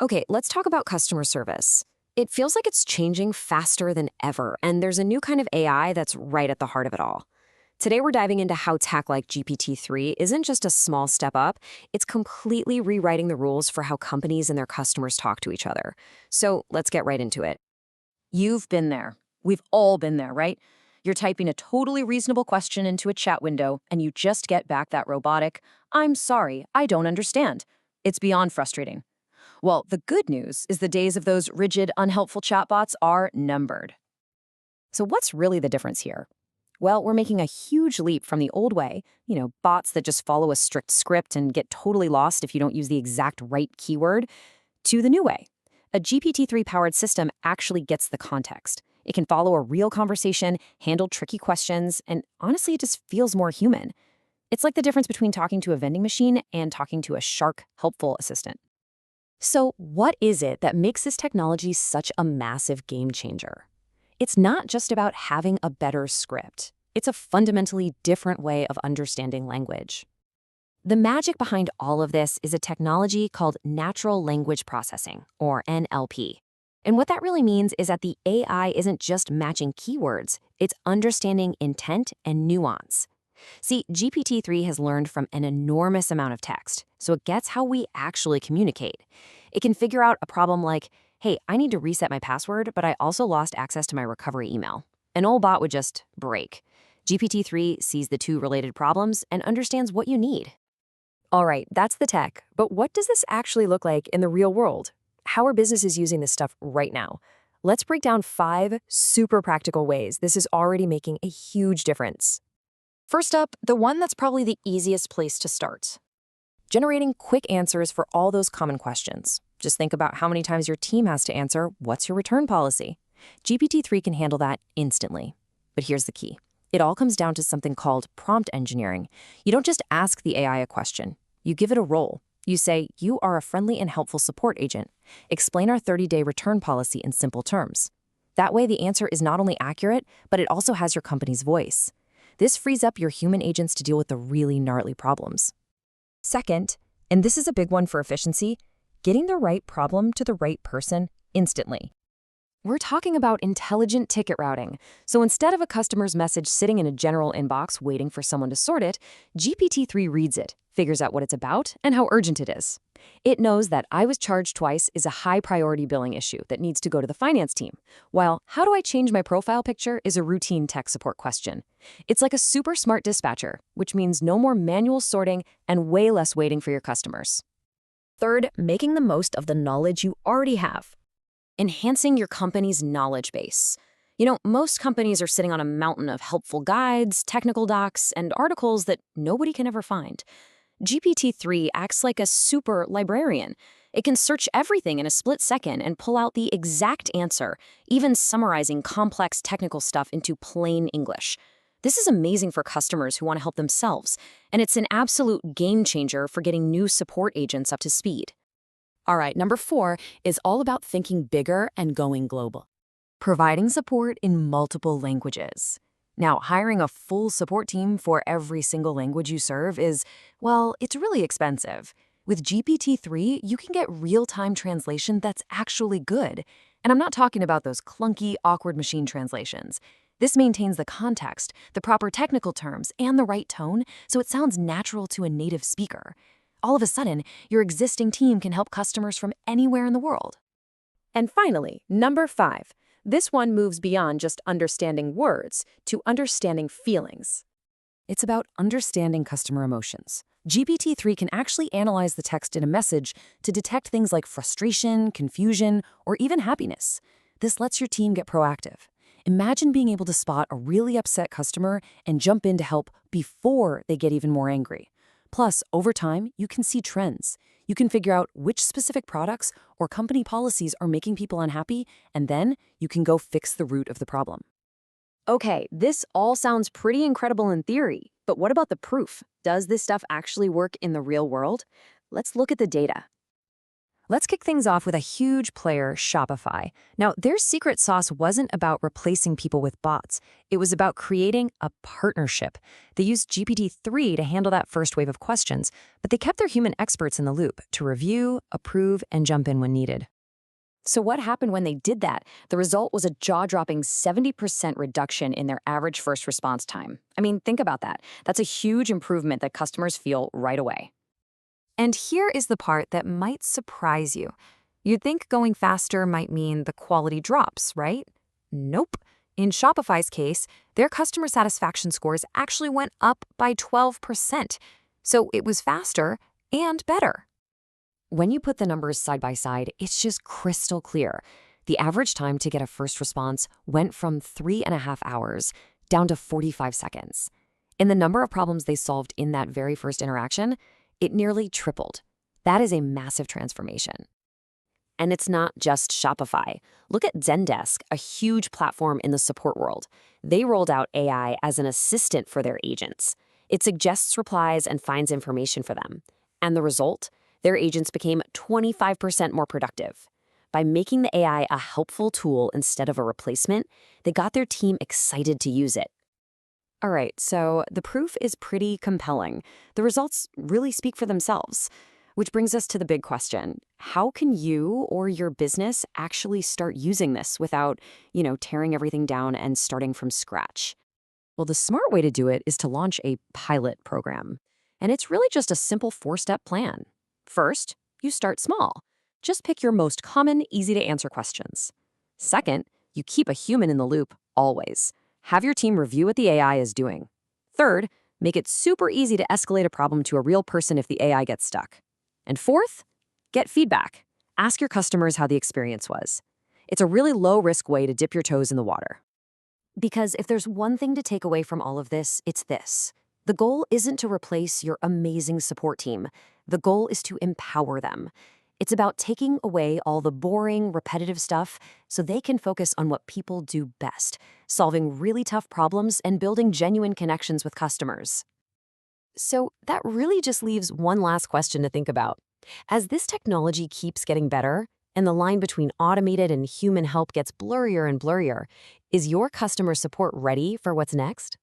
Okay, let's talk about customer service. It feels like it's changing faster than ever, and there's a new kind of AI that's right at the heart of it all. Today, we're diving into how tech like GPT-3 isn't just a small step up, it's completely rewriting the rules for how companies and their customers talk to each other. So let's get right into it. You've been there. We've all been there, right? You're typing a totally reasonable question into a chat window, and you just get back that robotic, "I'm sorry, I don't understand." It's beyond frustrating. Well, the good news is the days of those rigid, unhelpful chatbots are numbered. So, what's really the difference here? Well, we're making a huge leap from the old way, bots that just follow a strict script and get totally lost if you don't use the exact right keyword, to the new way. A GPT-3 powered system actually gets the context. It can follow a real conversation, handle tricky questions, and honestly, it just feels more human. It's like the difference between talking to a vending machine and talking to a shark, helpful assistant. So, what is it that makes this technology such a massive game changer? It's not just about having a better script. It's a fundamentally different way of understanding language. The magic behind all of this is a technology called natural language processing, or NLP. And what that really means is that the AI isn't just matching keywords, it's understanding intent and nuance. See, GPT-3 has learned from an enormous amount of text, so it gets how we actually communicate. It can figure out a problem like, hey, I need to reset my password, but I also lost access to my recovery email. An old bot would just break. GPT-3 sees the two related problems and understands what you need. All right, that's the tech, but what does this actually look like in the real world? How are businesses using this stuff right now? Let's break down 5 super practical ways this is already making a huge difference. First up, the one that's probably the easiest place to start. Generating quick answers for all those common questions. Just think about how many times your team has to answer, "What's your return policy?" GPT-3 can handle that instantly. But here's the key. It all comes down to something called prompt engineering. You don't just ask the AI a question. You give it a role. You say, "You are a friendly and helpful support agent. Explain our 30-day return policy in simple terms." That way, the answer is not only accurate, but it also has your company's voice. This frees up your human agents to deal with the really gnarly problems. Second, and this is a big one for efficiency, getting the right problem to the right person instantly. We're talking about intelligent ticket routing. So instead of a customer's message sitting in a general inbox waiting for someone to sort it, GPT-3 reads it, figures out what it's about, and how urgent it is. It knows that "I was charged twice" is a high-priority billing issue that needs to go to the finance team, while "how do I change my profile picture" is a routine tech support question. It's like a super smart dispatcher, which means no more manual sorting and way less waiting for your customers. Third, making the most of the knowledge you already have. Enhancing your company's knowledge base. Most companies are sitting on a mountain of helpful guides, technical docs, and articles that nobody can ever find. GPT-3 acts like a super librarian. It can search everything in a split second and pull out the exact answer, even summarizing complex technical stuff into plain English. This is amazing for customers who want to help themselves, and it's an absolute game changer for getting new support agents up to speed. All right, number 4 is all about thinking bigger and going global. Providing support in multiple languages. Now, hiring a full support team for every single language you serve is, well, it's really expensive. With GPT-3, you can get real-time translation that's actually good. And I'm not talking about those clunky, awkward machine translations. This maintains the context, the proper technical terms, and the right tone, so it sounds natural to a native speaker. All of a sudden, your existing team can help customers from anywhere in the world. And finally, number 5. This one moves beyond just understanding words to understanding feelings. It's about understanding customer emotions. GPT-3 can actually analyze the text in a message to detect things like frustration, confusion, or even happiness. This lets your team get proactive. Imagine being able to spot a really upset customer and jump in to help before they get even more angry. Plus, over time, you can see trends. You can figure out which specific products or company policies are making people unhappy, and then you can go fix the root of the problem. Okay, this all sounds pretty incredible in theory, but what about the proof? Does this stuff actually work in the real world? Let's look at the data. Let's kick things off with a huge player, Shopify. Now, their secret sauce wasn't about replacing people with bots. It was about creating a partnership. They used GPT-3 to handle that first wave of questions, but they kept their human experts in the loop to review, approve, and jump in when needed. So what happened when they did that? The result was a jaw-dropping 70% reduction in their average first response time. I mean, think about that. That's a huge improvement that customers feel right away. And here is the part that might surprise you. You'd think going faster might mean the quality drops, right? Nope. In Shopify's case, their customer satisfaction scores actually went up by 12%. So it was faster and better. When you put the numbers side by side, it's just crystal clear. The average time to get a first response went from 3.5 hours down to 45 seconds. In the number of problems they solved in that very first interaction, it nearly tripled. That is a massive transformation. And it's not just Shopify. Look at Zendesk, a huge platform in the support world. They rolled out AI as an assistant for their agents. It suggests replies and finds information for them. And the result? Their agents became 25% more productive. By making the AI a helpful tool instead of a replacement, they got their team excited to use it. All right, so the proof is pretty compelling. The results really speak for themselves, which brings us to the big question. How can you or your business actually start using this without, tearing everything down and starting from scratch? Well, the smart way to do it is to launch a pilot program. And it's really just a simple 4-step plan. First, you start small. Just pick your most common, easy-to-answer questions. Second, you keep a human in the loop always. Have your team review what the AI is doing. Third, make it super easy to escalate a problem to a real person if the AI gets stuck. And fourth, get feedback. Ask your customers how the experience was. It's a really low-risk way to dip your toes in the water. Because if there's one thing to take away from all of this, it's this. The goal isn't to replace your amazing support team. The goal is to empower them. It's about taking away all the boring, repetitive stuff so they can focus on what people do best, solving really tough problems and building genuine connections with customers. So that really just leaves one last question to think about. As this technology keeps getting better and the line between automated and human help gets blurrier and blurrier, is your customer support ready for what's next?